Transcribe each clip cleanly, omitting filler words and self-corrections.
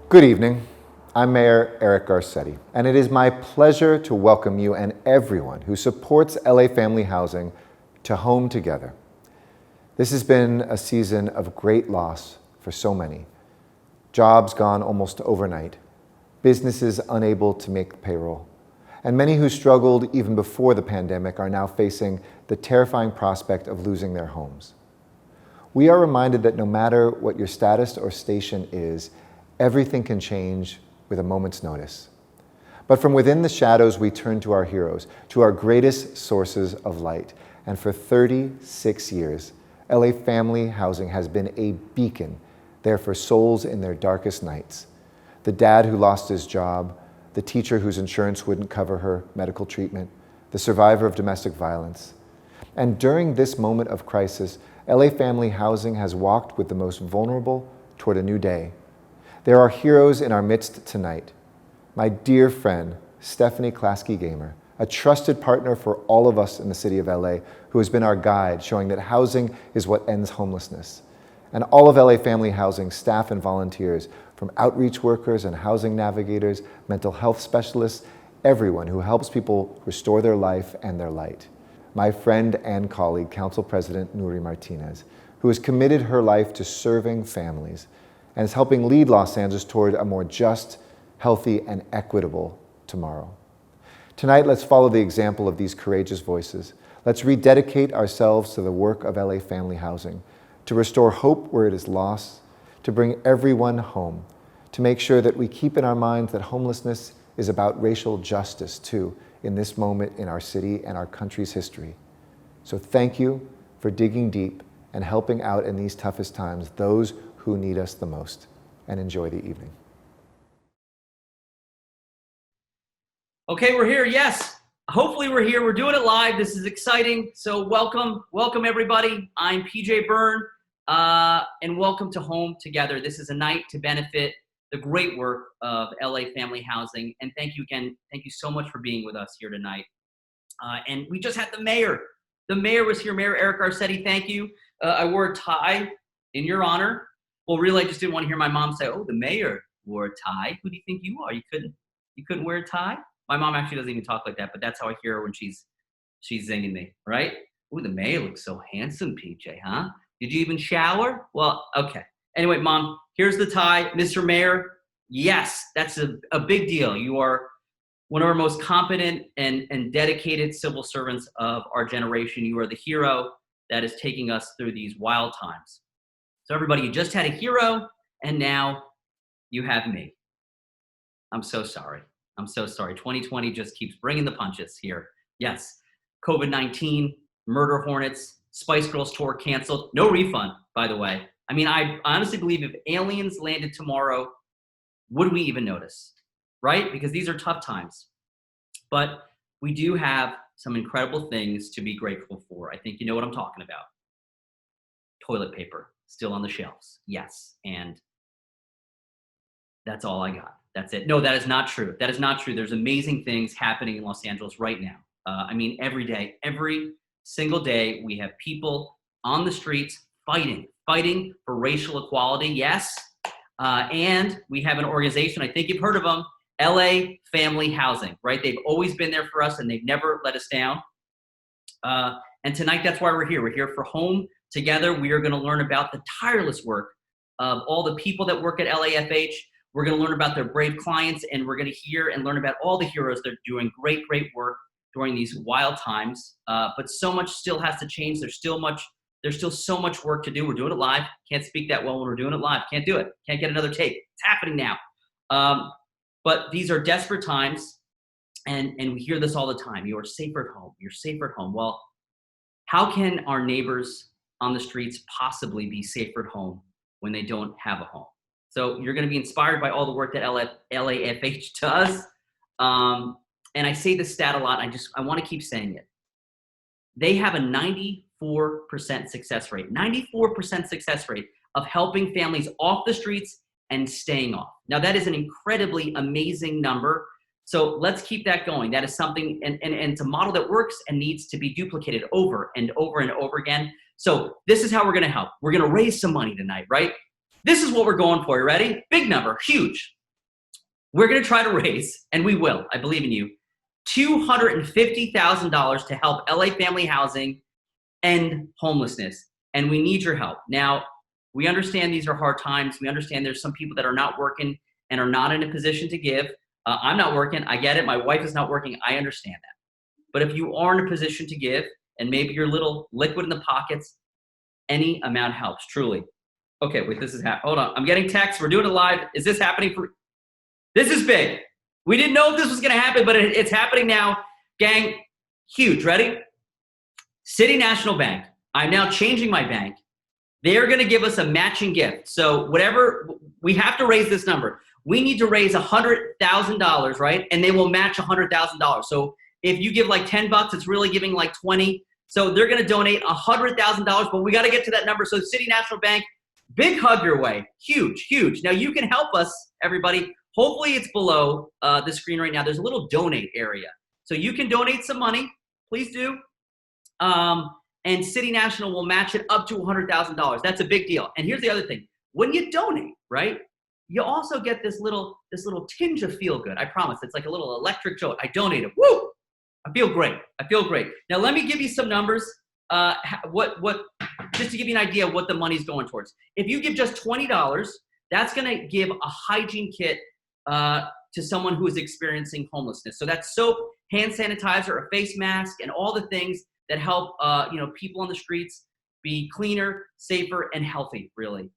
Good evening. I'm Mayor Eric Garcetti, and it is my pleasure to welcome you and everyone who supports LA Family Housing to Home Together. This has been a season of great loss for so many. Jobs gone almost overnight, businesses unable to make payroll, and many who struggled even before the pandemic are now facing the terrifying prospect of losing their homes. We are reminded that no matter what your status or station is, everything can change with a moment's notice. But from within the shadows, we turn to our heroes, to our greatest sources of light. And for 36 years, LA Family Housing has been a beacon there for souls in their darkest nights. The dad who lost his job, the teacher whose insurance wouldn't cover her medical treatment, the survivor of domestic violence. And during this moment of crisis, LA Family Housing has walked with the most vulnerable toward a new day. There are heroes in our midst tonight. My dear friend, Stephanie Klasky-Gamer, a trusted partner for all of us in the city of LA, who has been our guide, showing that housing is what ends homelessness. And all of LA Family Housing staff and volunteers, from outreach workers and housing navigators, mental health specialists, everyone who helps people restore their life and their light. My friend and colleague, Council President Nury Martinez, who has committed her life to serving families and is helping lead Los Angeles toward a more just, healthy, and equitable tomorrow. Tonight, let's follow the example of these courageous voices. Let's rededicate ourselves to the work of LA Family Housing, to restore hope where it is lost, to bring everyone home, to make sure that we keep in our minds that homelessness is about racial justice too, in this moment in our city and our country's history. So thank you for digging deep and helping out in these toughest times those who need us the most, and enjoy the evening. Okay, we're here, yes. Hopefully we're here, we're doing it live, this is exciting. So welcome everybody. I'm PJ Byrne, and welcome to Home Together. This is a night to benefit the great work of LA Family Housing. And thank you again, thank you so much for being with us here tonight. And we just had the mayor. The mayor was here, Mayor Eric Garcetti, thank you. I wore a tie in your honor. Well, really, I just didn't want to hear my mom say, oh, the mayor wore a tie. Who do you think you are? You couldn't wear a tie? My mom actually doesn't even talk like that, but that's how I hear her when she's zinging me, right? Ooh, the mayor looks so handsome, PJ, huh? Did you even shower? Well, okay. Anyway, Mom, here's the tie. Mr. Mayor, yes, that's a big deal. You are one of our most competent and dedicated civil servants of our generation. You are the hero that is taking us through these wild times. So everybody, you just had a hero, and now you have me. I'm so sorry. I'm so sorry. 2020 just keeps bringing the punches here. Yes, COVID-19, murder hornets, Spice Girls tour canceled. No refund, by the way. I mean, I honestly believe if aliens landed tomorrow, would we even notice, right? Because these are tough times. But we do have some incredible things to be grateful for. I think you know what I'm talking about. Toilet paper, still on the shelves. Yes, and that's all I got. That's it. No, that is not true. That is not true. There's amazing things happening in Los Angeles right now. I mean, every day, every single day, we have people on the streets fighting for racial equality. Yes. And we have an organization, I think you've heard of them, LA Family Housing, right? They've always been there for us and they've never let us down. And tonight, that's why we're here. We're here for Home Together. We are going to learn about the tireless work of all the people that work at LAFH. We're going to learn about their brave clients, and we're going to hear and learn about all the heroes that are doing great work during these wild times. But so much still has to change. There's still so much work to do. We're doing it live. Can't speak that well when we're doing it live. Can't do it. Can't get another tape. It's happening now. But these are desperate times, and we hear this all the time. You are safer at home. You're safer at home. Well, how can our neighbors on the streets possibly be safer at home when they don't have a home? So you're going to be inspired by all the work that LAFH does. And I say this stat a lot. I want to keep saying it. They have a 94% success rate, 94% success rate of helping families off the streets and staying off. Now that is an incredibly amazing number. So let's keep that going. That is something, and it's a model that works and needs to be duplicated over and over and over again. So this is how we're going to help. We're going to raise some money tonight, right? This is what we're going for. You ready? Big number, huge. we're going to try to raise, and we will, I believe in you, $250,000 to help LA Family Housing end homelessness. And we need your help. Now, we understand these are hard times. We understand there's some people that are not working and are not in a position to give. I'm not working. I get it. My wife is not working. I understand that. But if you are in a position to give, and maybe you're a little liquid in the pockets, any amount helps, truly. Okay, wait, this is happening. Hold on. I'm getting texts. We're doing it live. Is this happening for? This is big. We didn't know if this was going to happen, but it's happening now. Gang, huge. Ready? City National Bank. I'm now changing my bank. They're going to give us a matching gift. So whatever, we have to raise this number. We need to raise $100,000, right? And they will match $100,000. So if you give like $10, it's really giving like 20. So they're going to donate $100,000, but we got to get to that number. So City National Bank, big hug your way. Huge, huge. Now you can help us, everybody. Hopefully it's below the screen right now. There's a little donate area. So you can donate some money. Please do. And City National will match it up to $100,000. That's a big deal. And here's the other thing. When you donate, right, you also get this little tinge of feel good. I promise. It's like a little electric jolt. I donated. Woo! I feel great. I feel great. Now let me give you some numbers. Just to give you an idea of what the money's going towards. If you give just $20, that's going to give a hygiene kit to someone who is experiencing homelessness. So that's soap, hand sanitizer, a face mask, and all the things that help people on the streets be cleaner, safer, and healthy, really.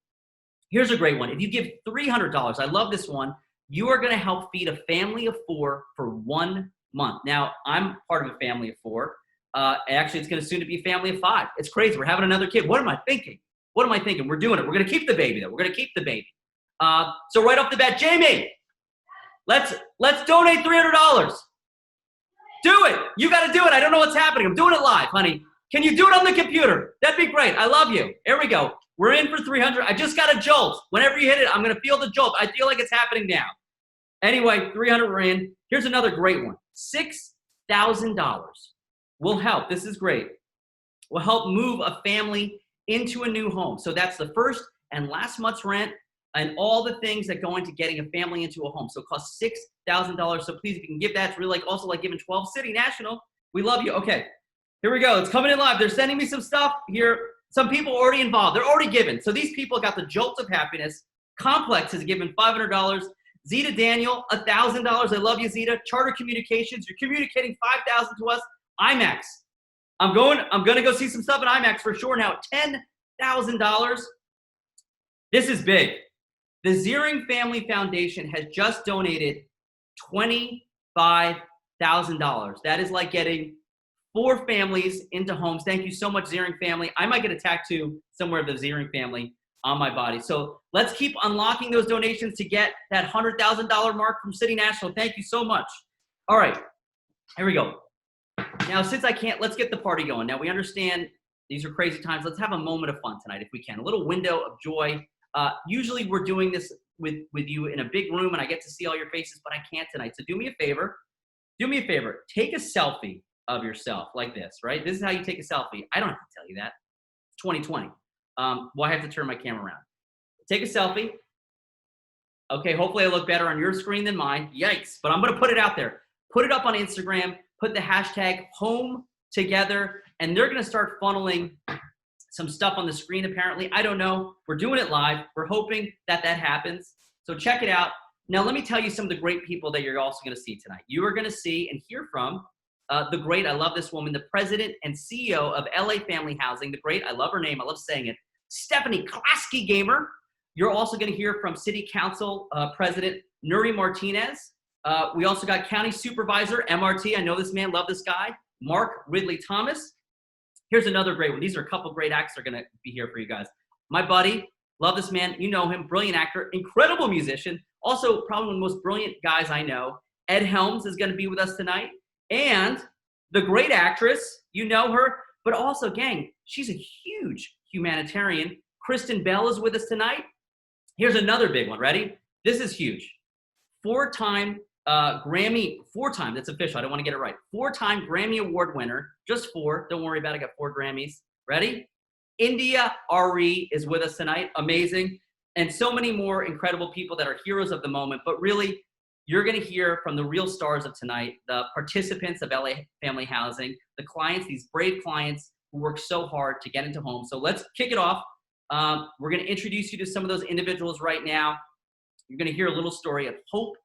Here's a great one. If you give $300, I love this one, you are going to help feed a family of 4 for 1 month. Now, I'm part of a family of 4. Actually, it's going to soon to be a family of 5. It's crazy. We're having another kid. What am I thinking? What am I thinking? We're doing it. We're going to keep the baby, though. We're going to keep the baby. So right off the bat, Jamie, let's donate $300. Do it. You got to do it. I don't know what's happening. I'm doing it live, honey. Can you do it on the computer? That'd be great. I love you. Here we go. We're in for 300. I just got a jolt. Whenever you hit it, I'm going to feel the jolt. I feel like it's happening now. Anyway, 300 we're in. Here's another great one. $6,000 will help. This is great. Will help move a family into a new home. So that's the first and last month's rent and all the things that go into getting a family into a home. So it costs $6,000. So please, if you can give that, it's really also like giving 12 City National. We love you. Okay, here we go. It's coming in live. They're sending me some stuff here. Some people already involved. They're already given. So these people got the jolt of happiness. Complex has given $500. Zeeda Daniel, $1,000. I love you, Zeeda. Charter Communications, you're communicating $5,000 to us. IMAX. I'm gonna go see some stuff at IMAX for sure now. $10,000. This is big. The Ziering Family Foundation has just donated $25,000. That is like getting 4 families into homes. Thank you so much, Ziering family. I might get a tattoo somewhere of the Ziering family on my body. So let's keep unlocking those donations to get that $100,000 mark from City National. Thank you so much. All right, here we go. Now, since I can't, let's get the party going. Now, we understand these are crazy times. Let's have a moment of fun tonight if we can. A little window of joy. Usually we're doing this with you in a big room and I get to see all your faces, but I can't tonight. So do me a favor. Do me a favor. Take a selfie of yourself like this, right? This is how you take a selfie. I don't have to tell you that. It's 2020. Well, I have to turn my camera around. Take a selfie. Okay, hopefully I look better on your screen than mine. Yikes. But I'm going to put it out there. Put it up on Instagram. Put the hashtag home together. And they're going to start funneling some stuff on the screen, apparently. I don't know. We're doing it live. We're hoping that happens. So check it out. Now, let me tell you some of the great people that you're also going to see tonight. You are going to see and hear from the great, I love this woman, the president and CEO of LA Family Housing, the great, I love her name, I love saying it, Stephanie Klasky-Gamer. You're also going to hear from City Council President Nury Martinez. We also got County Supervisor, MRT, I know this man, love this guy, Mark Ridley-Thomas. Here's another great one. These are a couple great acts that are going to be here for you guys. My buddy, love this man, you know him, brilliant actor, incredible musician, also probably one of the most brilliant guys I know. Ed Helms is going to be with us tonight. And the great actress, you know her, but also, gang, she's a huge humanitarian. Kristen Bell is with us tonight. Here's another big one. Ready? This is huge. 4-time Grammy, 4-time, that's official, I don't want to get it right. 4-time Grammy Award winner, just 4, don't worry about it, I got 4 Grammys. Ready? India Arie is with us tonight, amazing. And so many more incredible people that are heroes of the moment, but really, You're going to hear from the real stars of tonight, the participants of LA Family Housing, the clients, these brave clients who work so hard to get into homes. So let's kick it off. We're going to introduce you to some of those individuals right now. You're going to hear a little story of hope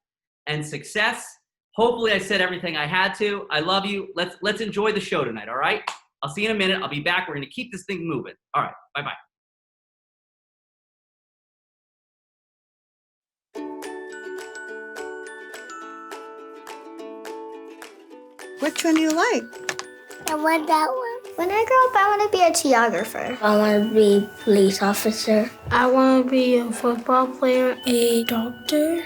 and success. Hopefully I said everything I had to. I love you. Let's enjoy the show tonight, all right? I'll see you in a minute. I'll be back. We're going to keep this thing moving. All right, bye-bye. Which one do you like? I want that one. When I grow up, I want to be a geographer. I want to be a police officer. I want to be a football player, a doctor.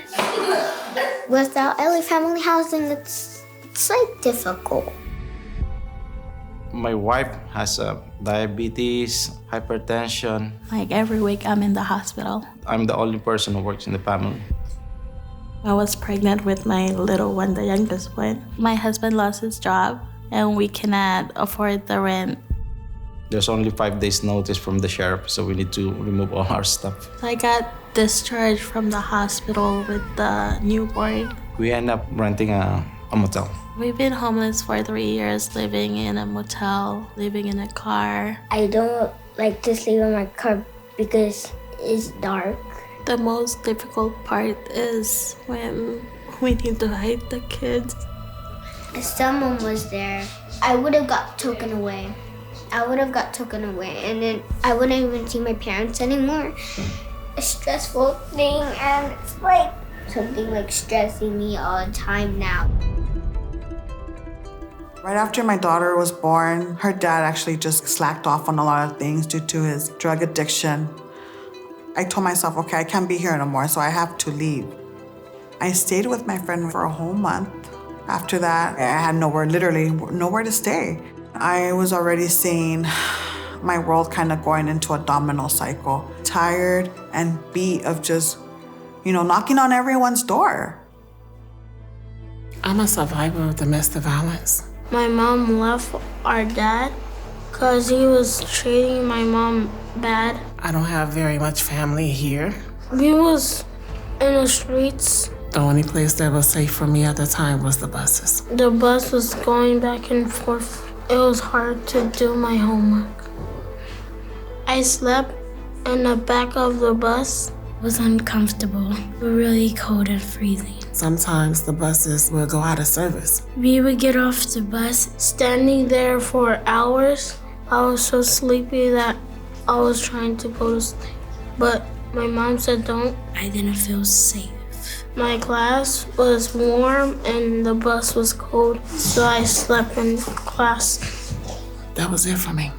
Without LA Family Housing, it's like difficult. My wife has diabetes, hypertension. Like every week I'm in the hospital. I'm the only person who works in the family. I was pregnant with my little one, the youngest one. My husband lost his job and we cannot afford the rent. There's only 5 days notice from the sheriff, so we need to remove all our stuff. So I got discharged from the hospital with the newborn. We end up renting a motel. We've been homeless for 3 years, living in a motel, living in a car. I don't like to sleep in my car because it's dark. The most difficult part is when we need to hide the kids. If someone was there, I would have got taken away. And then I wouldn't even see my parents anymore. A stressful thing, and it's like something like stressing me all the time now. Right after my daughter was born, her dad actually just slacked off on a lot of things due to his drug addiction. I told myself, okay, I can't be here anymore, so I have to leave. I stayed with my friend for a whole month. After that, I had literally nowhere to stay. I was already seeing my world kind of going into a domino cycle. Tired and beat of just, knocking on everyone's door. I'm a survivor of domestic violence. My mom left our dad because he was treating my mom bad. I don't have very much family here. We was in the streets. The only place that was safe for me at the time was the buses. The bus was going back and forth. It was hard to do my homework. I slept in the back of the bus. It was uncomfortable. We were really cold and freezing. Sometimes the buses would go out of service. We would get off the bus, standing there for hours. I was so sleepy that I was trying to go to sleep, but my mom said don't. I didn't feel safe. My class was warm and the bus was cold, so I slept in class. That was it for me.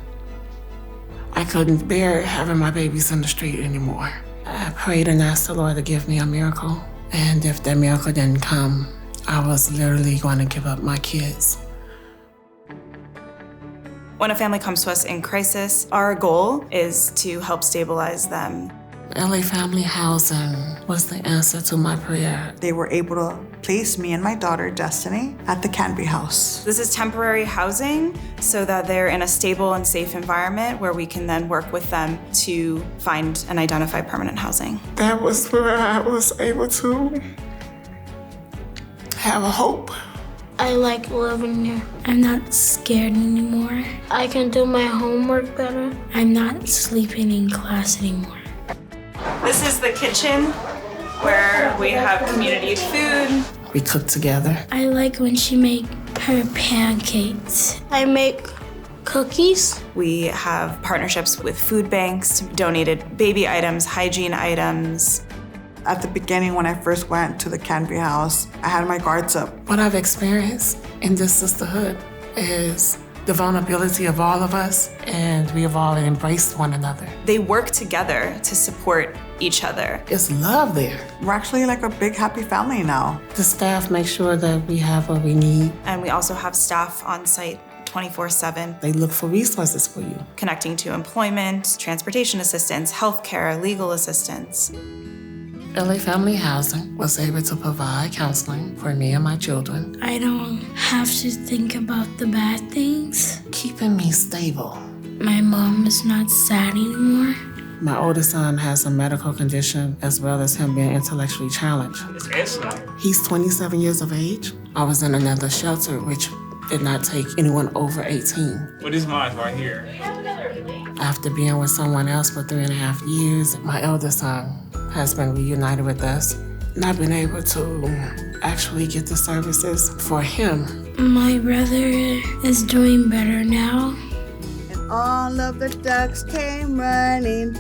I couldn't bear having my babies in the street anymore. I prayed and asked the Lord to give me a miracle. And if that miracle didn't come, I was literally going to give up my kids. When a family comes to us in crisis, our goal is to help stabilize them. LA Family Housing was the answer to my prayer. They were able to place me and my daughter, Destiny, at the Canby House. This is temporary housing so that they're in a stable and safe environment where we can then work with them to find and identify permanent housing. That was where I was able to have a hope. I like living here. I'm not scared anymore. I can do my homework better. I'm not sleeping in class anymore. This is the kitchen where we have community food. We cook together. I like when she make her pancakes. I make cookies. We have partnerships with food banks, donated baby items, hygiene items. At the beginning, when I first went to the Canby House, I had my guards up. What I've experienced in this sisterhood is the vulnerability of all of us, and we have all embraced one another. They work together to support each other. It's love there. We're actually like a big, happy family now. The staff make sure that we have what we need. And we also have staff on site 24/7. They look for resources for you. Connecting to employment, transportation assistance, healthcare, legal assistance. LA Family Housing was able to provide counseling for me and my children. I don't have to think about the bad things. Keeping me stable. My mom is not sad anymore. My oldest son has a medical condition as well as him being intellectually challenged. He's 27 years of age. I was in another shelter which did not take anyone over 18. Well, this is mine right here. After being with someone else for 3.5 years, my eldest son has been reunited with us. And I've been able to actually get the services for him. My brother is doing better now. And all of the ducks came running.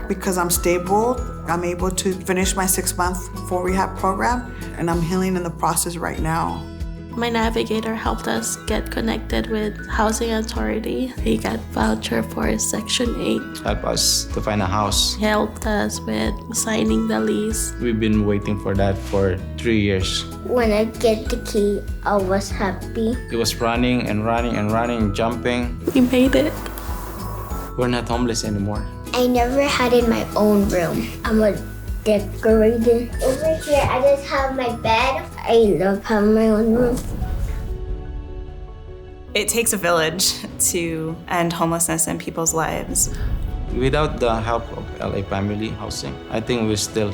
Because I'm stable, I'm able to finish my 6-month full rehab program, and I'm healing in the process right now. My navigator helped us get connected with Housing Authority. He got voucher for Section 8. Help us to find a house. He helped us with signing the lease. We've been waiting for that for 3 years. When I get the key, I was happy. It was running and running and running and jumping. We made it. We're not homeless anymore. I never had in my own room. I'm a decorator. Over here, I just have my bed. I love having my own room. It takes a village to end homelessness in people's lives. Without the help of LA Family Housing, I think we're still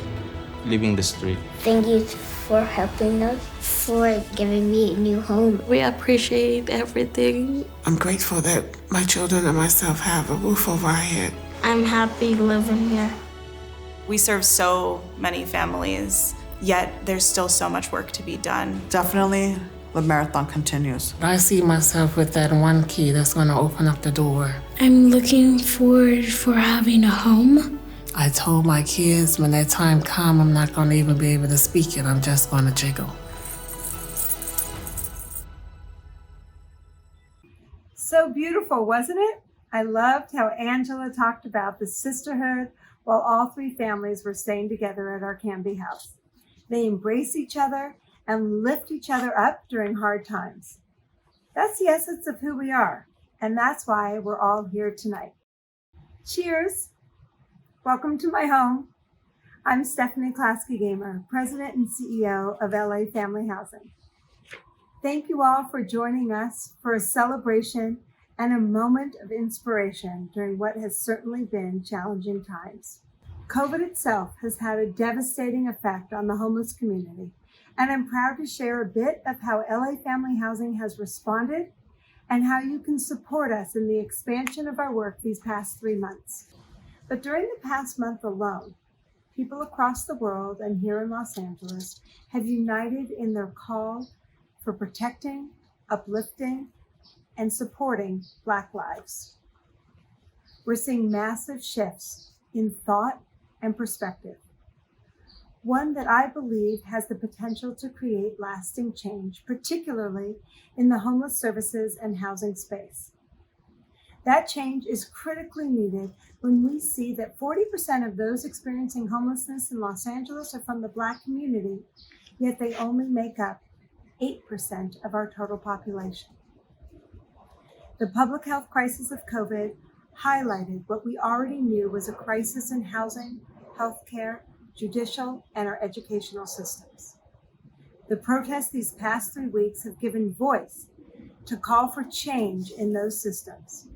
living the street. Thank you for helping us, for giving me a new home. We appreciate everything. I'm grateful that my children and myself have a roof over our head. I'm happy living here. We serve so many families, yet there's still so much work to be done. Definitely, the marathon continues. I see myself with that one key that's going to open up the door. I'm looking forward for having a home. I told my kids when that time comes, I'm not going to even be able to speak it. I'm just going to jiggle. So beautiful, wasn't it? I loved how Angela talked about the sisterhood while all 3 families were staying together at our Canby house. They embrace each other and lift each other up during hard times. That's the essence of who we are, and that's why we're all here tonight. Cheers. Welcome to my home. I'm Stephanie Klasky-Gamer, President and CEO of LA Family Housing. Thank you all for joining us for a celebration and a moment of inspiration during what has certainly been challenging times. COVID itself has had a devastating effect on the homeless community, and I'm proud to share a bit of how LA Family Housing has responded and how you can support us in the expansion of our work these past 3 months. But during the past month alone, people across the world and here in Los Angeles have united in their call for protecting, uplifting, and supporting Black lives. We're seeing massive shifts in thought and perspective, one that I believe has the potential to create lasting change, particularly in the homeless services and housing space. That change is critically needed when we see that 40% of those experiencing homelessness in Los Angeles are from the Black community, yet they only make up 8% of our total population. The public health crisis of COVID highlighted what we already knew was a crisis in housing, healthcare, judicial, and our educational systems. The protests these past 3 weeks have given voice to call for change in those systems.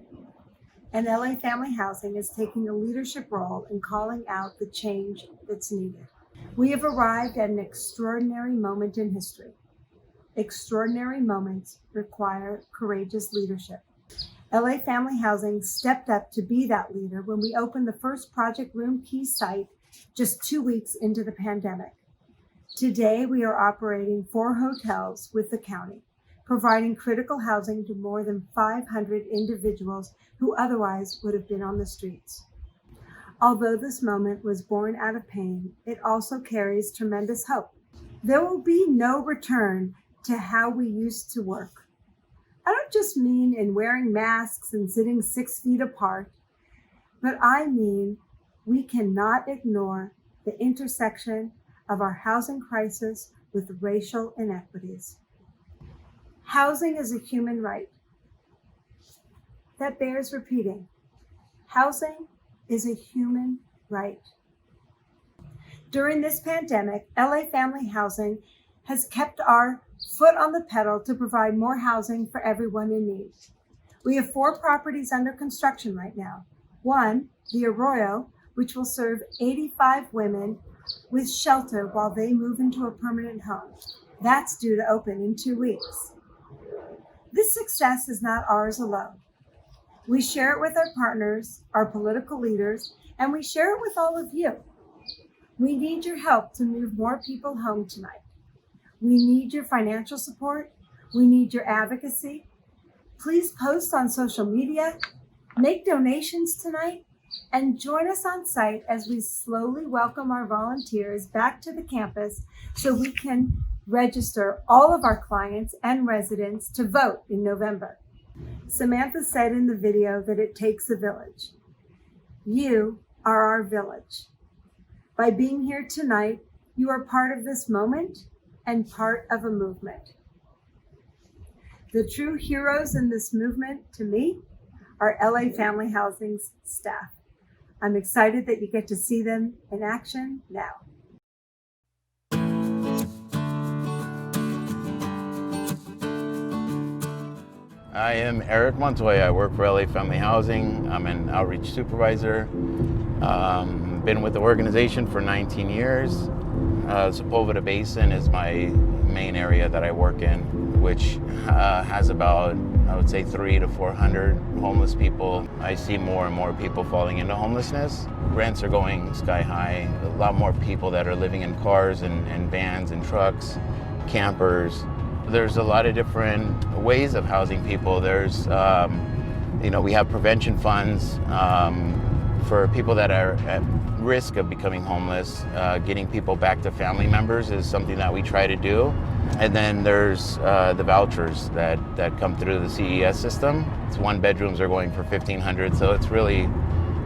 And LA Family Housing is taking a leadership role in calling out the change that's needed. We have arrived at an extraordinary moment in history. Extraordinary moments require courageous leadership. LA Family Housing stepped up to be that leader when we opened the first Project Room Key site just 2 weeks into the pandemic. Today, we are operating 4 hotels with the county, providing critical housing to more than 500 individuals who otherwise would have been on the streets. Although this moment was born out of pain, it also carries tremendous hope. There will be no return to how we used to work. I don't just mean in wearing masks and sitting 6 feet apart, but I mean we cannot ignore the intersection of our housing crisis with racial inequities. Housing is a human right. That bears repeating. Housing is a human right. During this pandemic, LA Family Housing has kept our foot on the pedal to provide more housing for everyone in need. We have 4 properties under construction right now. 1 the Arroyo, which will serve 85 women with shelter while they move into a permanent home. That's due to open in 2 weeks. This success is not ours alone. We share it with our partners, our political leaders, and we share it with all of you. We need your help to move more people home tonight. We need your financial support. We need your advocacy. Please post on social media, make donations tonight, and join us on site as we slowly welcome our volunteers back to the campus so we can register all of our clients and residents to vote in November. Samantha said in the video that it takes a village. You are our village. By being here tonight, you are part of this moment and part of a movement. The true heroes in this movement, to me, are LA Family Housing's staff. I'm excited that you get to see them in action now. I am Eric Montoya. I work for LA Family Housing. I'm an outreach supervisor. Been with the organization for 19 years. Sepulveda Basin is my main area that I work in, which has about, I would say, 300 to 400 homeless people. I see more and more people falling into homelessness. Rents are going sky high. A lot more people that are living in cars and vans and trucks, campers. There's a lot of different ways of housing people. There's, we have prevention funds for people that are at risk of becoming homeless. Getting people back to family members is something that we try to do. And then there's the vouchers that come through the CES system. It's 1-bedrooms are going for $1,500, so it's really,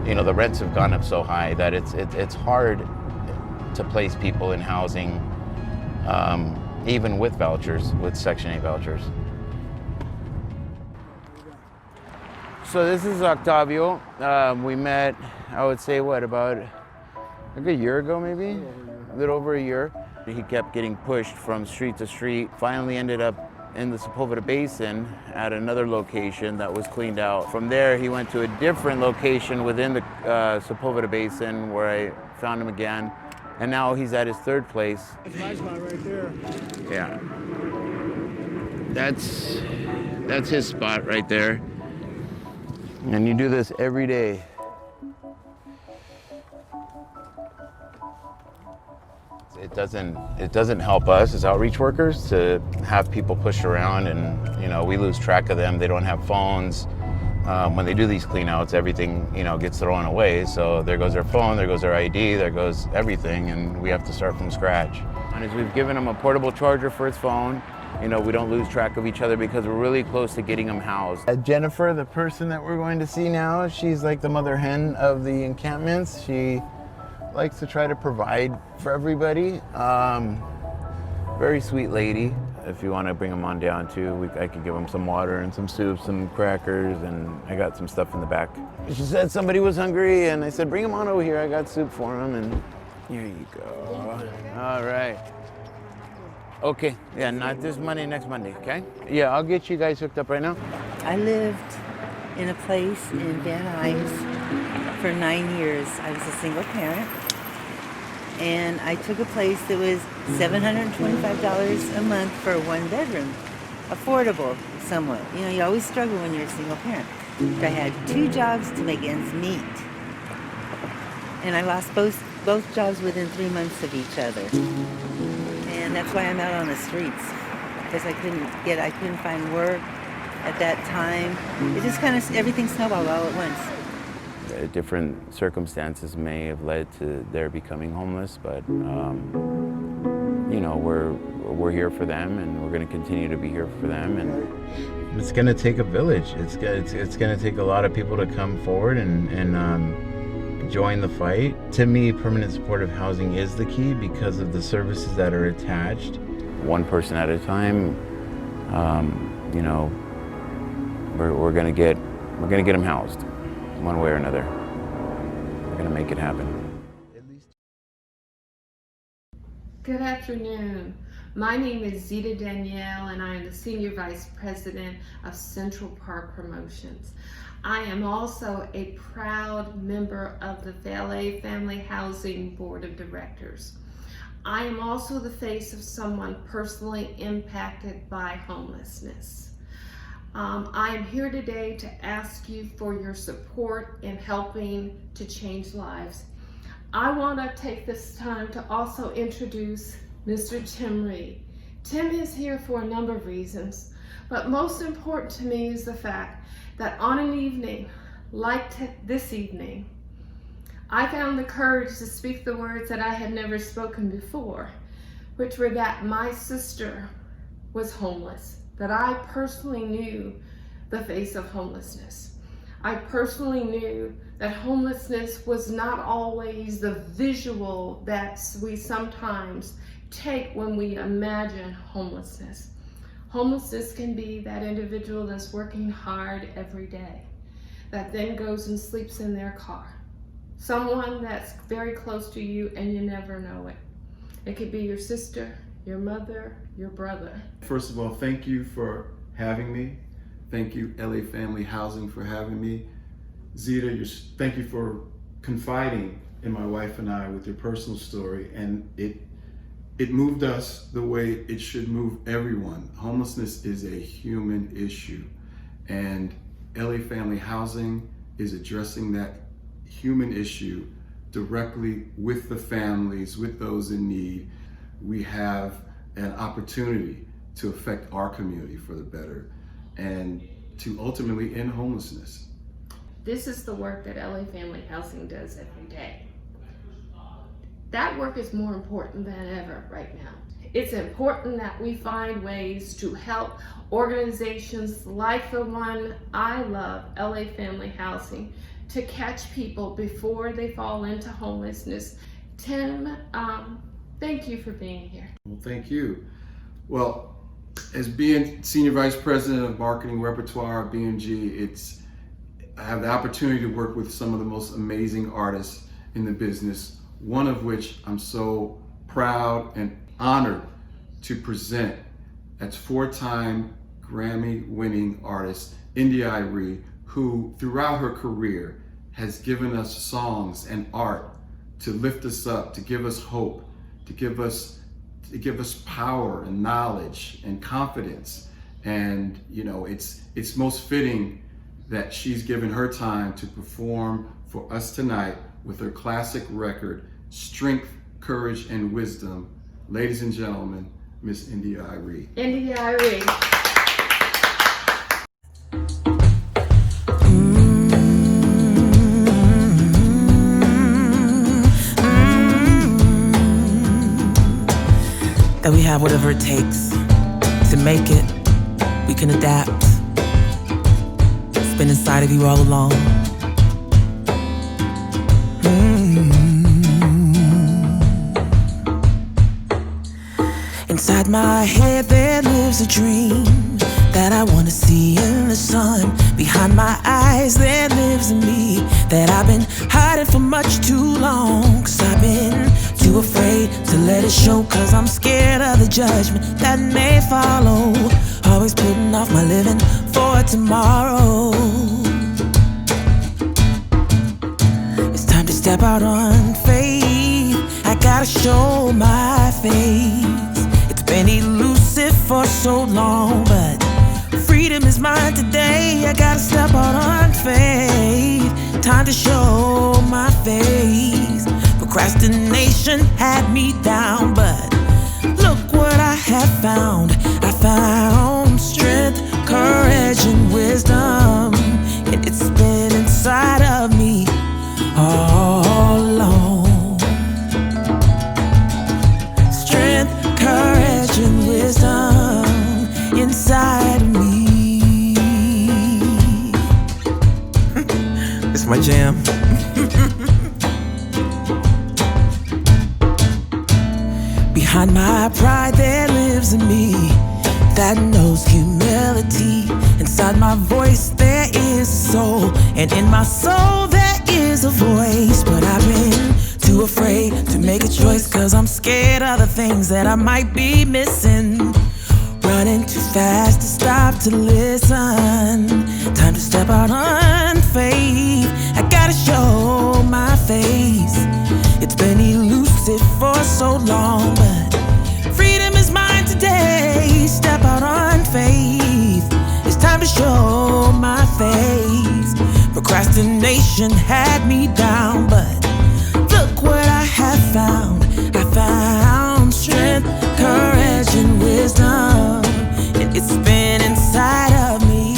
the rents have gone up so high that it's hard to place people in housing, even with vouchers, with Section 8 vouchers. So this is Octavio. We met, I would say, about like a year ago, maybe? A little over a year. He kept getting pushed from street to street, finally ended up in the Sepulveda Basin at another location that was cleaned out. From there, he went to a different location within the Sepulveda Basin where I found him again. And now he's at his third place. That's my spot right there. Yeah. That's his spot right there. And you do this every day. It doesn't help us as outreach workers to have people pushed around, and we lose track of them. They don't have phones. When they do these cleanouts, everything gets thrown away. So there goes their phone, there goes their ID, there goes everything, and we have to start from scratch. And as we've given him a portable charger for his phone, we don't lose track of each other because we're really close to getting him housed. Jennifer, the person that we're going to see now, she's like the mother hen of the encampments. She likes to try to provide for everybody. Very sweet lady. If you want to bring them on down too, I could give them some water and some soup, some crackers, and I got some stuff in the back. She said somebody was hungry, and I said, bring them on over here. I got soup for them, and here you go. All right. Okay, yeah, not this Monday, next Monday, okay? Yeah, I'll get you guys hooked up right now. I lived in a place in Van Nuys for 9 years. I was a single parent. And I took a place that was $725 a month for a 1-bedroom. Affordable, somewhat. You always struggle when you're a single parent. I had 2 jobs to make ends meet. And I lost both jobs within 3 months of each other. And that's why I'm out on the streets. Because I couldn't find work at that time. It just everything snowballed all at once. Different circumstances may have led to their becoming homeless, but we're here for them, and we're going to continue to be here for them. And it's going to take a village. It's going to take a lot of people to come forward and join the fight. To me, permanent supportive housing is the key because of the services that are attached. One person at a time. We're going to get them housed. One way or another. We're going to make it happen. Good afternoon. My name is Zeeda Daniele, and I am the Senior Vice President of Central Park Promotions. I am also a proud member of the LA Family Housing Board of Directors. I am also the face of someone personally impacted by homelessness. I am here today to ask you for your support in helping to change lives. I want to take this time to also introduce Mr. Tim Reid. Tim is here for a number of reasons, but most important to me is the fact that on an evening like this evening, I found the courage to speak the words that I had never spoken before, which were that my sister was homeless, that I personally knew the face of homelessness. I personally knew that homelessness was not always the visual that we sometimes take when we imagine homelessness. Homelessness can be that individual that's working hard every day, that then goes and sleeps in their car. Someone that's very close to you and you never know it. It could be your sister, your mother, your brother. First of all, thank you for having me. Thank you, LA Family Housing, for having me. Zeeda, thank you for confiding in my wife and I with your personal story, and it moved us the way it should move everyone. Homelessness is a human issue, and LA Family Housing is addressing that human issue directly with the families, with those in need. We have an opportunity to affect our community for the better and to ultimately end homelessness. This is the work that LA Family Housing does every day. That work is more important than ever right now. It's important that we find ways to help organizations like the one I love, LA Family Housing, to catch people before they fall into homelessness. Tim, thank you for being here. Well, thank you. Well, as being Senior Vice President of Marketing Repertoire at B&G, I have the opportunity to work with some of the most amazing artists in the business, one of which I'm so proud and honored to present. That's 4-time Grammy-winning artist Arie, who throughout her career has given us songs and art to lift us up, to give us hope, to give us power and knowledge and confidence. And you know, it's most fitting that she's given her time to perform for us tonight with her classic record, Strength, Courage, and Wisdom. Ladies and gentlemen, Miss Arie. Arie. That we have whatever it takes to make it. We can adapt. It's been inside of you all along. Inside my head there lives a dream that I wanna see in the sun. Behind my eyes there lives a me that I've been hiding for much too long. 'Cause I've been too afraid to let it show, 'cause I'm scared of the judgment that may follow. Always putting off my living for tomorrow. It's time to step out on faith. I gotta show my face. It's been elusive for so long, but freedom is mine today. I gotta step out on faith. Time to show my face. Procrastination had me down, but look what I have found. I found strength, courage, and wisdom, and it's been inside of me all along. Strength, courage, and wisdom inside of me. It's my jam. Behind my pride there lives a me that knows humility. Inside my voice there is a soul, and in my soul there is a voice. But I've been too afraid to make a choice, 'cause I'm scared of the things that I might be missing. Running too fast to stop to listen. Time to step out on faith. I gotta show my face. It's been elusive for so long, but freedom is mine today. Step out on faith. It's time to show my face. Procrastination had me down, but look what I have found. I found strength, courage, and wisdom. And it's been inside of me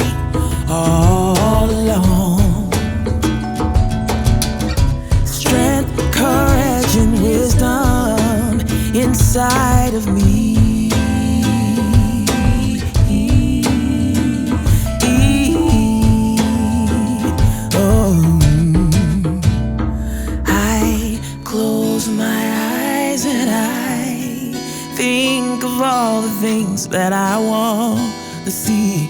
all along. Strength, courage, and wisdom inside of me. Think of all the things that I want to see.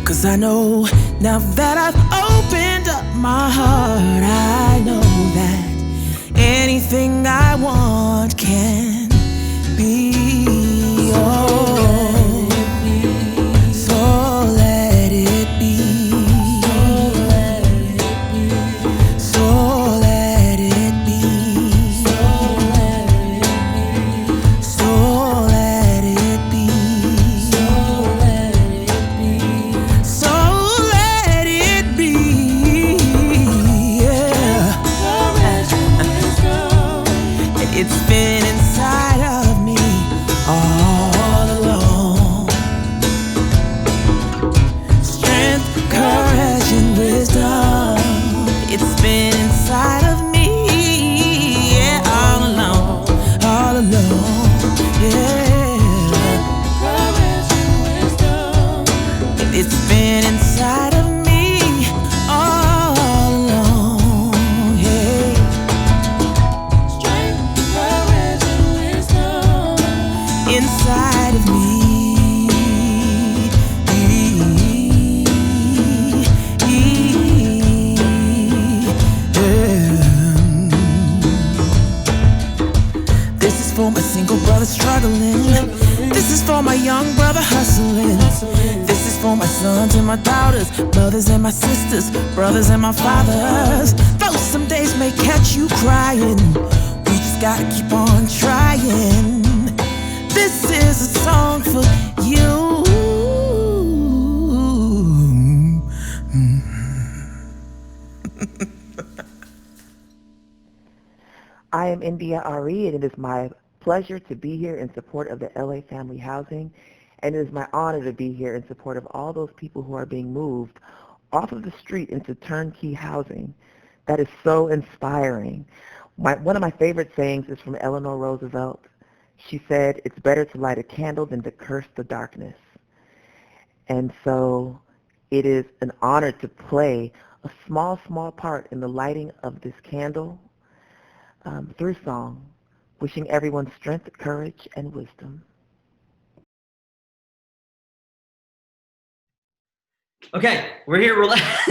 'Cause I know now that I've opened up my heart, I know that anything I want can be. Oh, so let it be. So let it be. So let it be. So let it be. So let it be. Yeah. It's been inside of me all along. Strength, courage, and wisdom. It's been inside of me, yeah, all along, all along, yeah. Courage and wisdom. It's been inside of me all along, yeah. Strength, courage, and wisdom inside of me. This is for my single brother struggling. This is for my young brother hustling. This is for my sons and my daughters, mothers and my sisters, brothers and my fathers. Though some days may catch you crying, we just gotta keep on trying. This is a song for you. I am India Arie, and it is my pleasure to be here in support of the LA Family Housing, and it is my honor to be here in support of all those people who are being moved off of the street into turnkey housing. That is so inspiring. One of my favorite sayings is from Eleanor Roosevelt. She said, "It's better to light a candle than to curse the darkness." And so it is an honor to play a small, small part in the lighting of this candle through song, wishing everyone strength, courage, and wisdom. Okay, we're here.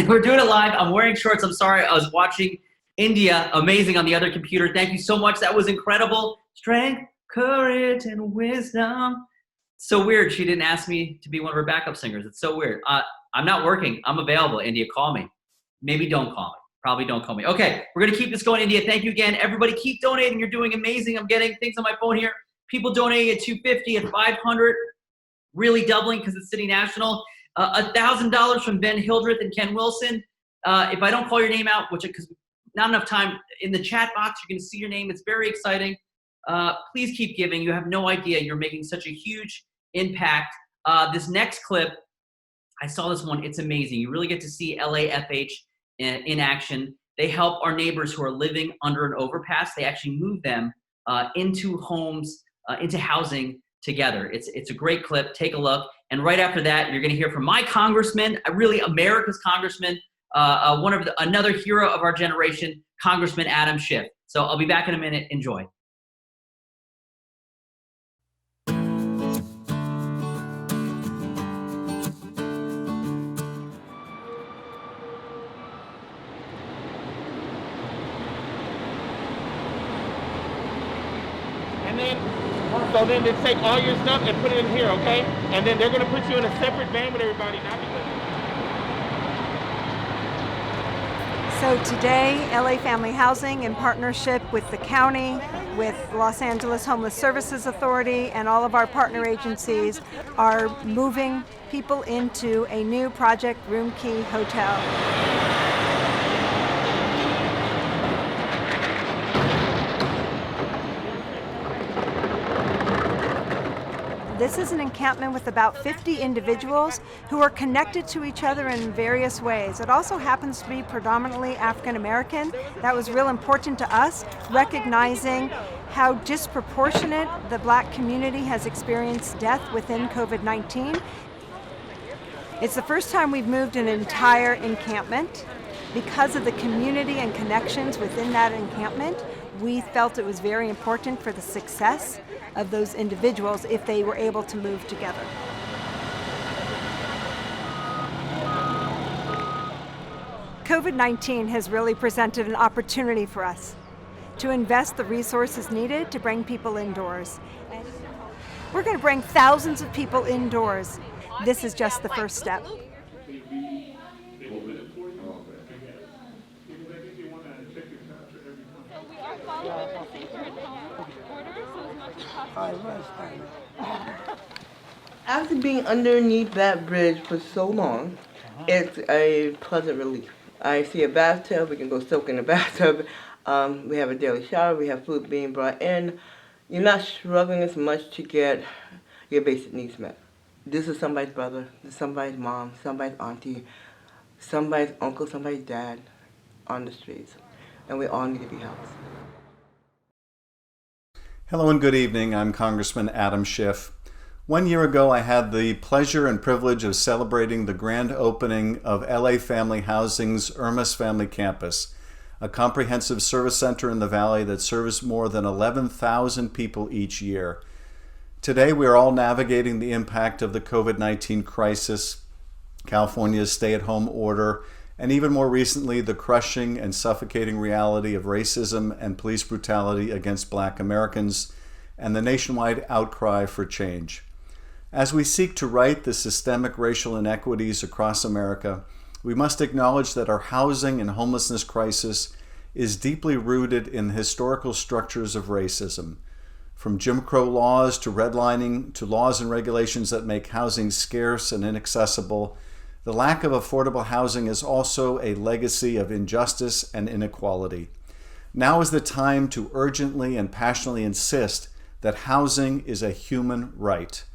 We're doing it live. I'm wearing shorts. I'm sorry. I was watching India, amazing, on the other computer. Thank you so much. That was incredible. Strength, courage, and wisdom. So weird. She didn't ask me to be one of her backup singers. It's so weird. I'm not working. I'm available. India, call me. Maybe don't call me. Probably don't call me. Okay, we're going to keep this going, India. Thank you again. Everybody keep donating. You're doing amazing. I'm getting things on my phone here. People donating at $250, at $500. Really doubling because it's City National. $1,000 from Ben Hildreth and Ken Wilson. If I don't call your name out, which because not enough time, in the chat box, you can see your name. It's very exciting. Please keep giving. You have no idea. You're making such a huge impact. This next clip, I saw this one. It's amazing. You really get to see LAFH in action. They help our neighbors who are living under an overpass. They actually move them into homes, into housing together. It's a great clip. Take a look. And right after that, you're going to hear from my congressman, really America's congressman, another hero of our generation, Congressman Adam Schiff. So I'll be back in a minute. Enjoy. So then they take all your stuff and put it in here, okay? And then they're gonna put you in a separate van with everybody, not because So today, LA Family Housing, in partnership with the county, with Los Angeles Homeless Services Authority, and all of our partner agencies, are moving people into a new Project Room Key hotel. This is an encampment with about 50 individuals who are connected to each other in various ways. It also happens to be predominantly African American. That was real important to us, recognizing how disproportionate the Black community has experienced death within COVID-19. It's the first time we've moved an entire encampment. Because of the community and connections within that encampment, we felt it was very important for the success of those individuals if they were able to move together. COVID-19 has really presented an opportunity for us to invest the resources needed to bring people indoors. We're going to bring thousands of people indoors. This is just the first step. After being underneath that bridge for so long, it's a pleasant relief. I see a bathtub, we can go soak in the bathtub. We have a daily shower, we have food being brought in. You're not struggling as much to get your basic needs met. This is somebody's brother, this is somebody's mom, somebody's auntie, somebody's uncle, somebody's dad on the streets. And we all need to be helped. Hello and good evening. I'm Congressman Adam Schiff. 1 year ago, I had the pleasure and privilege of celebrating the grand opening of LA Family Housing's Irma's Family Campus, a comprehensive service center in the Valley that serves more than 11,000 people each year. Today, we are all navigating the impact of the COVID-19 crisis, California's stay-at-home order, and even more recently, the crushing and suffocating reality of racism and police brutality against Black Americans and the nationwide outcry for change. As we seek to right the systemic racial inequities across America, we must acknowledge that our housing and homelessness crisis is deeply rooted in the historical structures of racism. From Jim Crow laws to redlining to laws and regulations that make housing scarce and inaccessible, the lack of affordable housing is also a legacy of injustice and inequality. Now is the time to urgently and passionately insist that housing is a human right.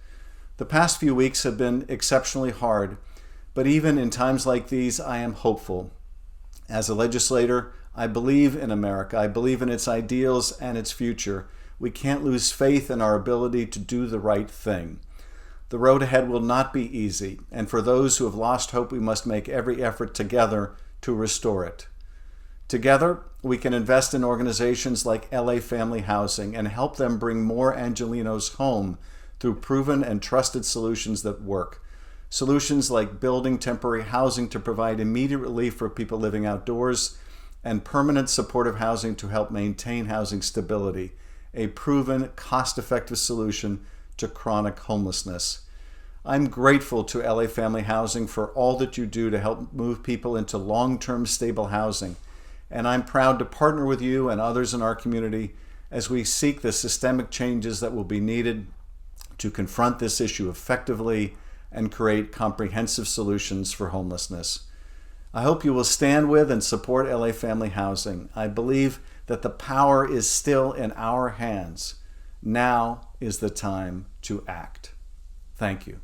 The past few weeks have been exceptionally hard, but even in times like these, I am hopeful. As a legislator, I believe in America. I believe in its ideals and its future. We can't lose faith in our ability to do the right thing. The road ahead will not be easy, and for those who have lost hope, we must make every effort together to restore it. Together, we can invest in organizations like LA Family Housing and help them bring more Angelenos home through proven and trusted solutions that work. Solutions like building temporary housing to provide immediate relief for people living outdoors and permanent supportive housing to help maintain housing stability, a proven, cost-effective solution to chronic homelessness. I'm grateful to LA Family Housing for all that you do to help move people into long-term stable housing, and I'm proud to partner with you and others in our community as we seek the systemic changes that will be needed to confront this issue effectively and create comprehensive solutions for homelessness. I hope you will stand with and support LA Family Housing. I believe that the power is still in our hands. Now is the time to act. Thank you.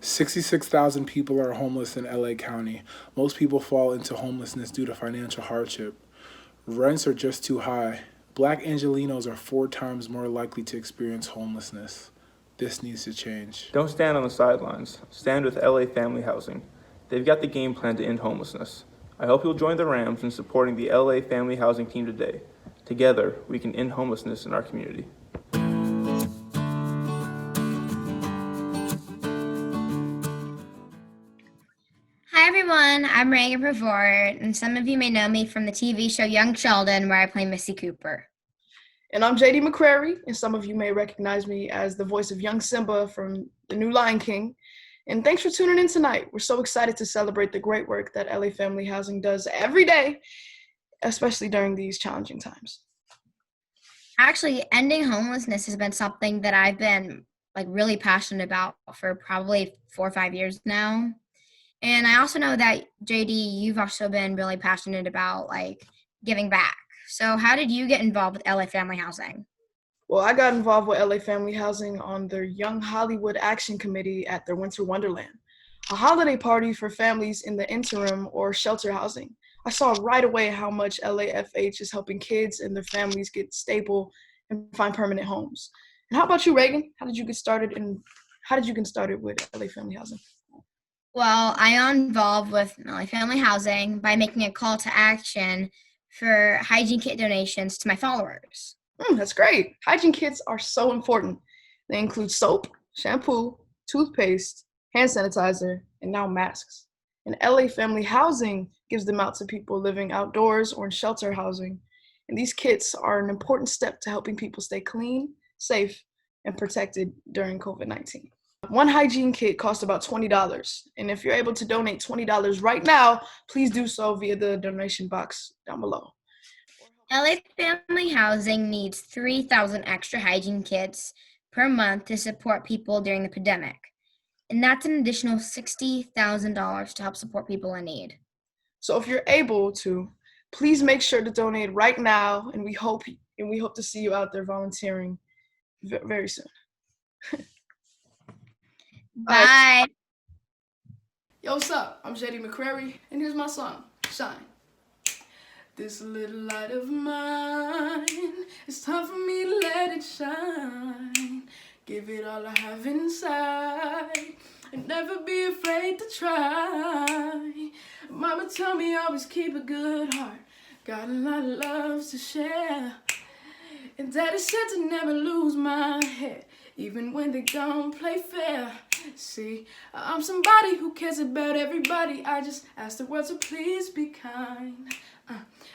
66,000 people are homeless in LA County. Most people fall into homelessness due to financial hardship. Rents are just too high. Black Angelenos are 4 times more likely to experience homelessness. This needs to change. Don't stand on the sidelines. Stand with LA Family Housing. They've got the game plan to end homelessness. I hope you'll join the Rams in supporting the LA Family Housing team today. Together, we can end homelessness in our community. Hi everyone, I'm Reagan Revord, and some of you may know me from the TV show Young Sheldon, where I play Missy Cooper. And I'm JD McCrary, and some of you may recognize me as the voice of young Simba from the new Lion King. And thanks for tuning in tonight. We're so excited to celebrate the great work that LA Family Housing does every day, especially during these challenging times. Actually, ending homelessness has been something that I've been really passionate about for probably 4 or 5 years now. And I also know that, JD, you've also been really passionate about giving back. So how did you get involved with LA Family Housing? Well, I got involved with LA Family Housing on their Young Hollywood Action Committee at their Winter Wonderland, a holiday party for families in the interim or shelter housing. I saw right away how much LAFH is helping kids and their families get stable and find permanent homes. And how about you, Reagan? How did you get started with LA Family Housing? Well, I got involved with LA Family Housing by making a call to action for hygiene kit donations to my followers. That's great. Hygiene kits are so important. They include soap, shampoo, toothpaste, hand sanitizer, and now masks. And LA Family Housing gives them out to people living outdoors or in shelter housing. And these kits are an important step to helping people stay clean, safe, and protected during COVID-19. One hygiene kit costs about $20. And if you're able to donate $20 right now, please do so via the donation box down below. LA Family Housing needs 3,000 extra hygiene kits per month to support people during the pandemic. And that's an additional $60,000 to help support people in need. So if you're able to, please make sure to donate right now, and we hope to see you out there volunteering very soon. Bye. Yo, what's up? I'm McCrary, and here's my song, Shine. This little light of mine, it's time for me to let it shine. Give it all I have inside, and never be afraid to try. Mama told me always keep a good heart, got a lot of love to share. And Daddy said to never lose my head, even when they don't play fair. See, I'm somebody who cares about everybody. I just ask the world to please be kind.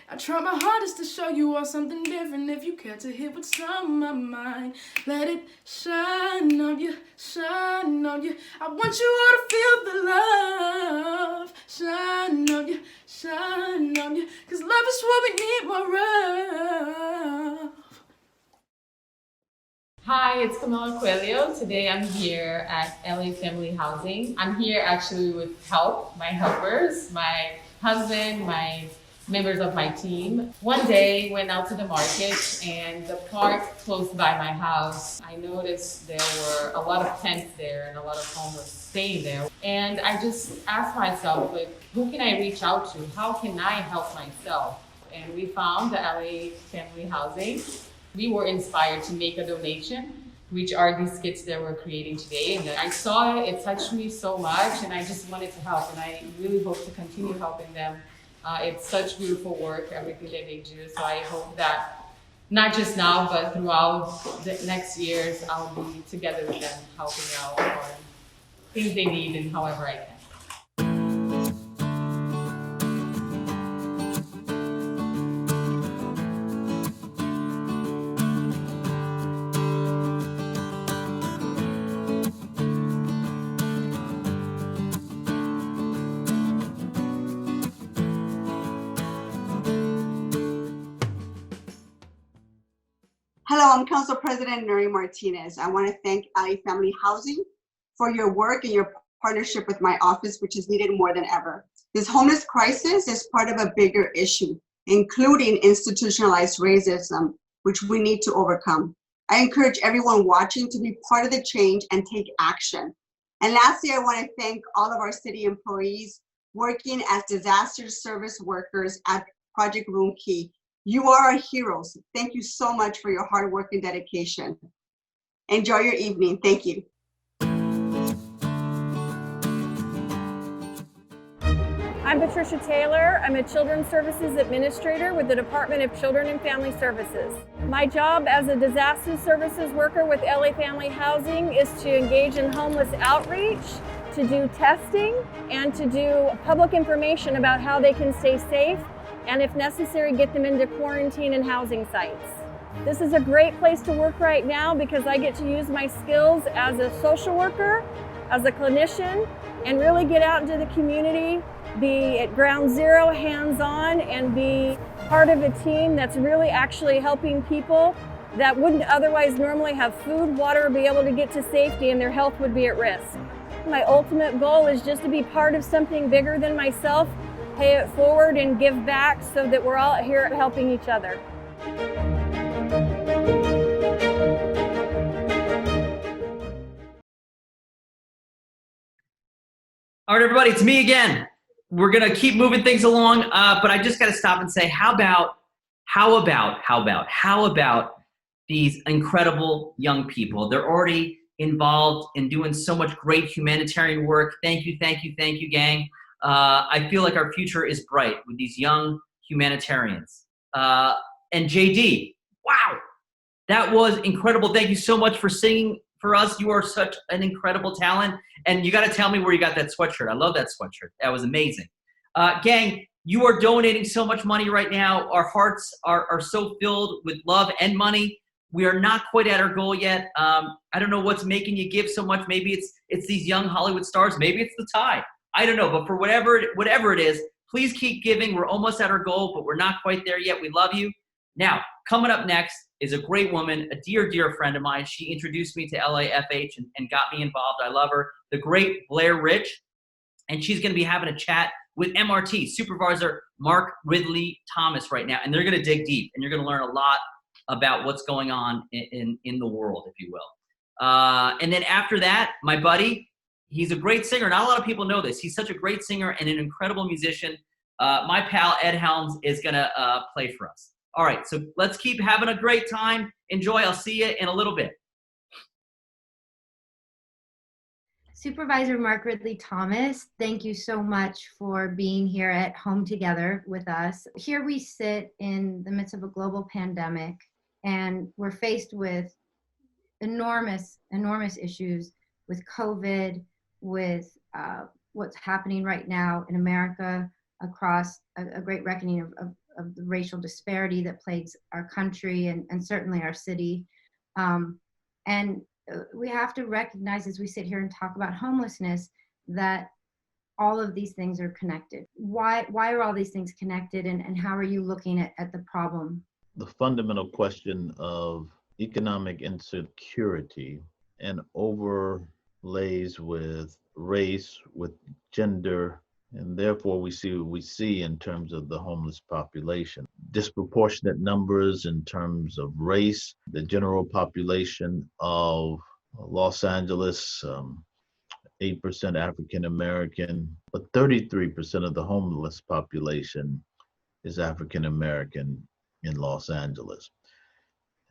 I try my hardest to show you all something different. If you care to hear what's on my mind, let it shine on you, shine on you. I want you all to feel the love. Shine on you, shine on you. 'Cause love is what we need more of. Hi, it's Camila Coelho. Today I'm here at LA Family Housing. I'm here actually with my helpers, my husband, my members of my team. One day went out to the market and the park close by my house. I noticed there were a lot of tents there and a lot of homeless staying there. And I just asked myself, who can I reach out to? How can I help myself? And we found the LA Family Housing. We were inspired to make a donation, which are these kits that we're creating today. And I saw it touched me so much, and I just wanted to help. And I really hope to continue helping them. It's such beautiful work, everything that they do. So I hope that not just now, but throughout the next years, I'll be together with them, helping out on things they need and however I can. Hello, I'm Council President Nury Martinez. I want to thank LA Family Housing for your work and your partnership with my office, which is needed more than ever. This homeless crisis is part of a bigger issue, including institutionalized racism, which we need to overcome. I encourage everyone watching to be part of the change and take action. And lastly, I want to thank all of our city employees working as disaster service workers at Project Room Key. You are our heroes. Thank you so much for your hard work and dedication. Enjoy your evening. Thank you. I'm Patricia Taylor. I'm a Children's Services Administrator with the Department of Children and Family Services. My job as a disaster services worker with LA Family Housing is to engage in homeless outreach, to do testing, and to do public information about how they can stay safe, and if necessary, get them into quarantine and housing sites. This is a great place to work right now because I get to use my skills as a social worker, as a clinician, and really get out into the community, be at ground zero, hands-on, and be part of a team that's really actually helping people that wouldn't otherwise normally have food, water, or be able to get to safety, and their health would be at risk. My ultimate goal is just to be part of something bigger than myself, pay it forward, and give back so that we're all here helping each other. All right, everybody, it's me again. We're gonna keep moving things along, but I just gotta stop and say, how about these incredible young people? They're already involved in doing so much great humanitarian work. Thank you, gang. I feel like our future is bright with these young humanitarians. And JD, wow, that was incredible. Thank you so much for singing for us. You are such an incredible talent. And you gotta tell me where you got that sweatshirt. I love that sweatshirt. That was amazing. Gang, you are donating so much money right now. Our hearts are so filled with love and money. We are not quite at our goal yet. I don't know what's making you give so much. Maybe it's these young Hollywood stars. Maybe it's the tie. I don't know, but for whatever it is, please keep giving. We're almost at our goal, but we're not quite there yet. We love you. Now, coming up next is a great woman, a dear friend of mine. She introduced me to LAFH and got me involved. I love her. The great Blair Rich. And she's going to be having a chat with MRT, Supervisor Mark Ridley-Thomas right now. And they're going to dig deep, and you're going to learn a lot about what's going on in the world, if you will. And then after that, my buddy, he's a great singer. Not a lot of people know this. He's such a great singer and an incredible musician. My pal, Ed Helms, is going to play for us. All right, so let's keep having a great time. Enjoy. I'll see you in a little bit. Supervisor Mark Ridley-Thomas, thank you so much for being here at Home Together with us. Here we sit in the midst of a global pandemic, and we're faced with enormous issues with COVID, with what's happening right now in America, across a great reckoning of the racial disparity that plagues our country and certainly our city. And we have to recognize as we sit here and talk about homelessness that all of these things are connected. Why are all these things connected, and how are you looking at the problem? The fundamental question of economic insecurity and overlays with race, with gender, and therefore we see what we see in terms of the homeless population. Disproportionate numbers in terms of race. The general population of Los Angeles, 8% African American, but 33% of the homeless population is African American in Los Angeles.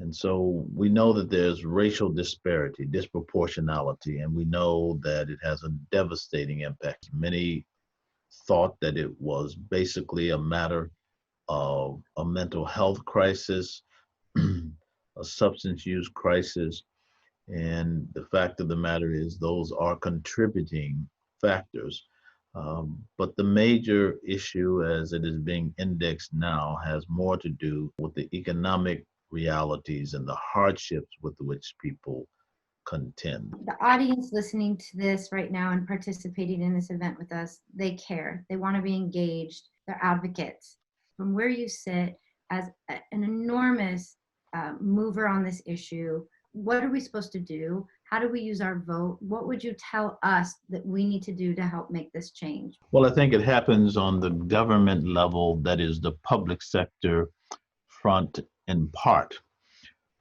And so we know that there's racial disparity, disproportionality, and we know that it has a devastating impact. Many thought that it was basically a matter of a mental health crisis, a substance use crisis. And the fact of the matter is those are contributing factors. But the major issue as it is being indexed now has more to do with the economic realities and the hardships with which people contend. The audience listening to this right now and participating in this event with us, they care. They want to be engaged. They're advocates. From where you sit as an enormous mover on this issue, what are we supposed to do? How do we use our vote? What would you tell us that we need to do to help make this change? Well, I think it happens on the government level, that is the public sector front in part.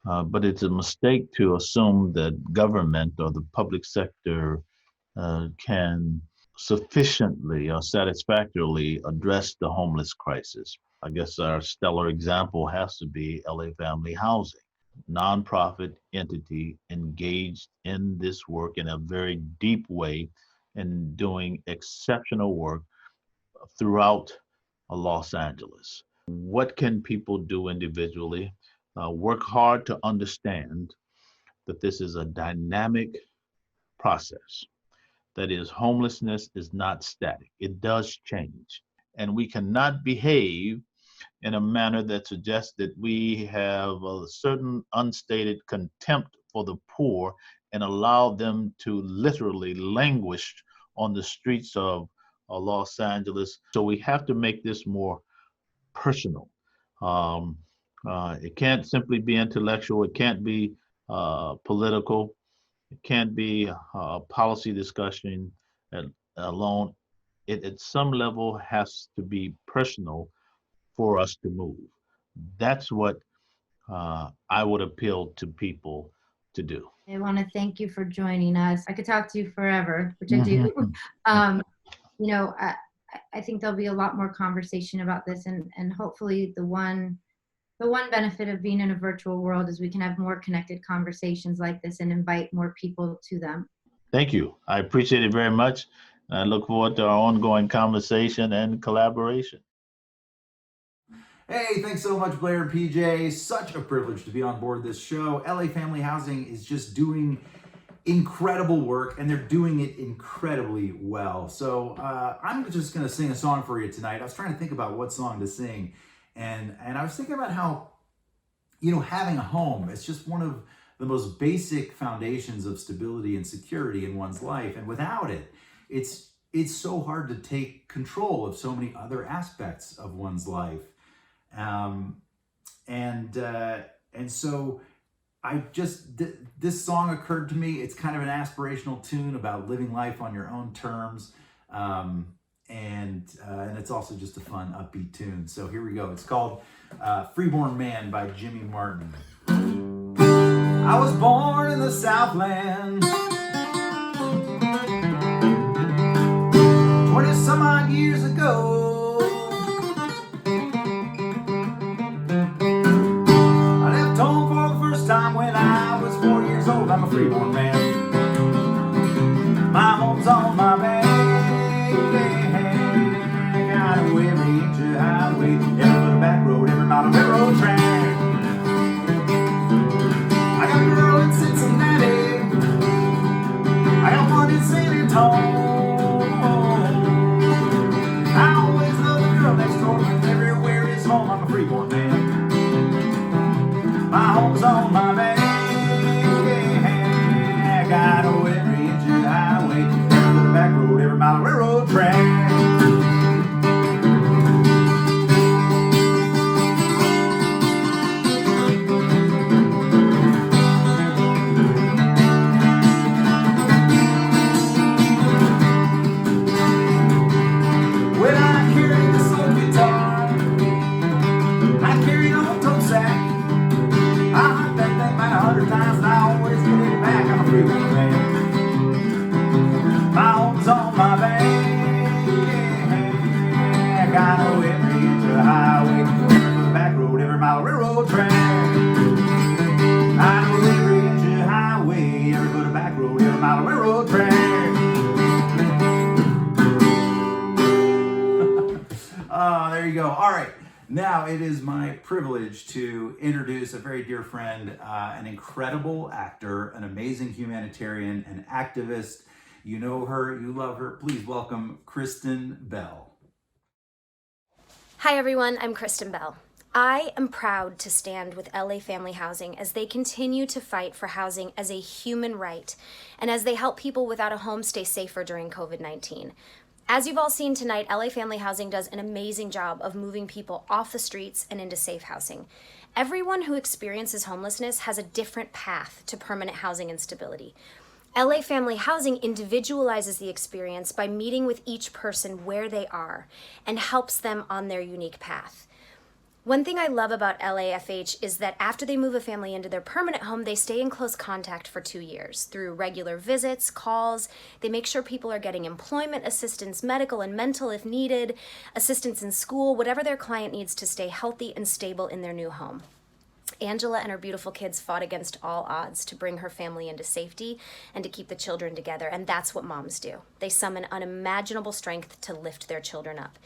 But it's a mistake to assume that government or the public sector can sufficiently or satisfactorily address the homeless crisis. I guess our stellar example has to be LA Family Housing, nonprofit entity engaged in this work in a very deep way and doing exceptional work throughout Los Angeles. What can people do individually? Work hard to understand that this is a dynamic process. That is, homelessness is not static. It does change. And we cannot behave in a manner that suggests that we have a certain unstated contempt for the poor and allow them to literally languish on the streets of Los Angeles. So we have to make this more personal. It can't simply be intellectual. It can't be political. It can't be a policy discussion alone. It at some level has to be personal for us to move. That's what I would appeal to people to do. I want to thank you for joining us. I could talk to you forever, which I do. You know, I think there'll be a lot more conversation about this, and hopefully the one benefit of being in a virtual world is we can have more connected conversations like this and invite more people to them. Thank you. I appreciate it very much. I look forward to our ongoing conversation and collaboration. Hey, thanks so much, Blair and PJ. Such a privilege to be on board this show. LA Family Housing is just doing incredible work, and they're doing it incredibly well. So I'm just going to sing a song for you tonight. I was trying to think about what song to sing, and I was thinking about how, you know, having a home, it's just one of the most basic foundations of stability and security in one's life. And without it, it's so hard to take control of so many other aspects of one's life. And so I just, this song occurred to me. It's kind of an aspirational tune about living life on your own terms. And it's also just a fun, upbeat tune. So here we go. It's called Freeborn Man by Jimmy Martin. I was born in the Southland 20 some odd years ago. Time when I was 4 years old. I'm a freeborn man. My home's on my back. I got every inch of highway, every little back road, every mile of railroad track. I got a girl in Cincinnati. I got one in San Antonio. I always love the girl next door, but everywhere is home. I'm a freeborn man. My home's on my back. I got every inch of highway, every little back road, every mile of railroad track. When I carried this old guitar, I carried on toe sack. I heard that thing about 100 times and I always get it back. I'm a freeborn man. My home's on my back. I got every inch of highway, every back road, every mile of railroad track. I know every inch of highway, every foot of back road, every mile of railroad track. Oh, there you go. All right. Now it is my privilege to introduce a very dear friend, an incredible actor, an amazing humanitarian, an activist. You know her, you love her. Please welcome Kristen Bell. Hi everyone, I'm Kristen Bell. I am proud to stand with LA Family Housing as they continue to fight for housing as a human right and as they help people without a home stay safer during COVID-19. As you've all seen tonight, LA Family Housing does an amazing job of moving people off the streets and into safe housing. Everyone who experiences homelessness has a different path to permanent housing and stability. LA Family Housing individualizes the experience by meeting with each person where they are and helps them on their unique path. One thing I love about LAFH is that after they move a family into their permanent home, they stay in close contact for 2 years. Through regular visits, calls, they make sure people are getting employment assistance, medical and mental if needed, assistance in school, whatever their client needs to stay healthy and stable in their new home. Angela and her beautiful kids fought against all odds to bring her family into safety and to keep the children together, and that's what moms do. They summon unimaginable strength to lift their children up,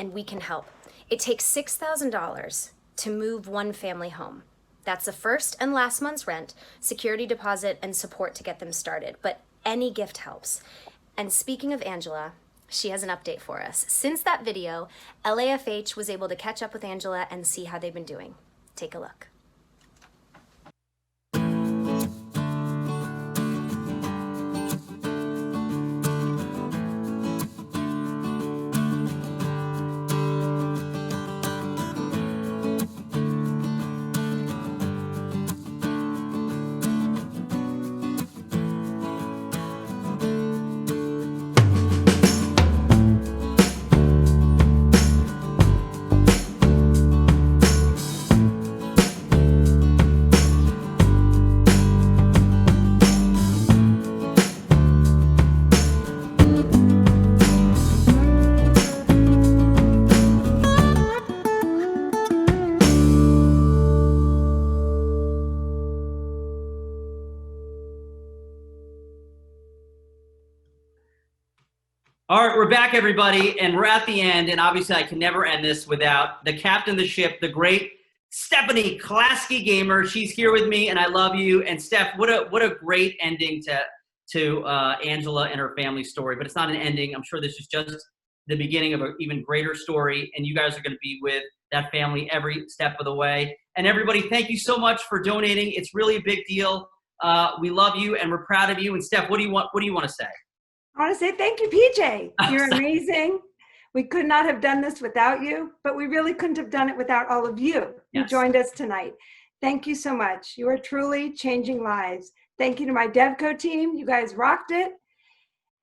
and we can help. It takes $6,000 to move one family home. That's the first and last month's rent, security deposit, and support to get them started, but any gift helps. And speaking of Angela, She has an update for us. Since that video, LAFH was able to catch up with Angela and see how they've been doing. Take a look. All right, we're back, everybody, and we're at the end, and obviously I can never end this without the captain of the ship, the great Stephanie Klasky-Gamer. She's here with me, and I love you. And Steph, what a great ending to Angela and her family story. But it's not an ending. I'm sure this is just the beginning of an even greater story, and you guys are going to be with that family every step of the way. And everybody, thank you so much for donating. It's really a big deal. We love you, and we're proud of you. And Steph, what do you want to say? I want to say thank you, PJ. You're amazing. We could not have done this without you, but we really couldn't have done it without all of you who joined us tonight. Thank you so much. You are truly changing lives. Thank you to my DevCo team. You guys rocked it.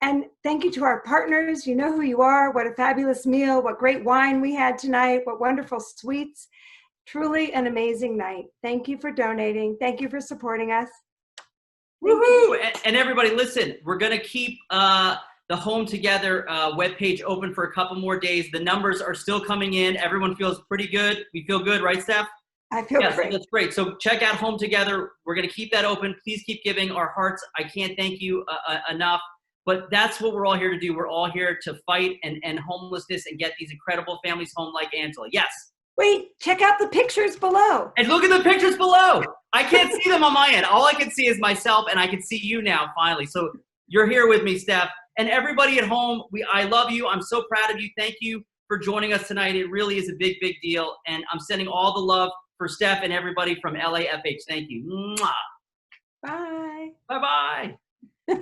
And thank you to our partners. You know who you are. What a fabulous meal. What great wine we had tonight. What wonderful sweets. Truly an amazing night. Thank you for donating. Thank you for supporting us. Woohoo! And everybody, listen, we're going to keep the Home Together webpage open for a couple more days. The numbers are still coming in. Everyone feels pretty good. We feel good, right, Steph? I feel great. So that's great. So check out Home Together. We're going to keep that open. Please keep giving. Our hearts, I can't thank you enough. But that's what we're all here to do. We're all here to fight and end homelessness and get these incredible families home like Angela. Yes. Wait, check out the pictures below. And look at the pictures below. I can't see them on my end. All I can see is myself, and I can see you now, finally. So you're here with me, Steph. And everybody at home, I love you. I'm so proud of you. Thank you for joining us tonight. It really is a big, big deal. And I'm sending all the love for Steph and everybody from LAFH. Thank you. Mwah. Bye. Bye-bye.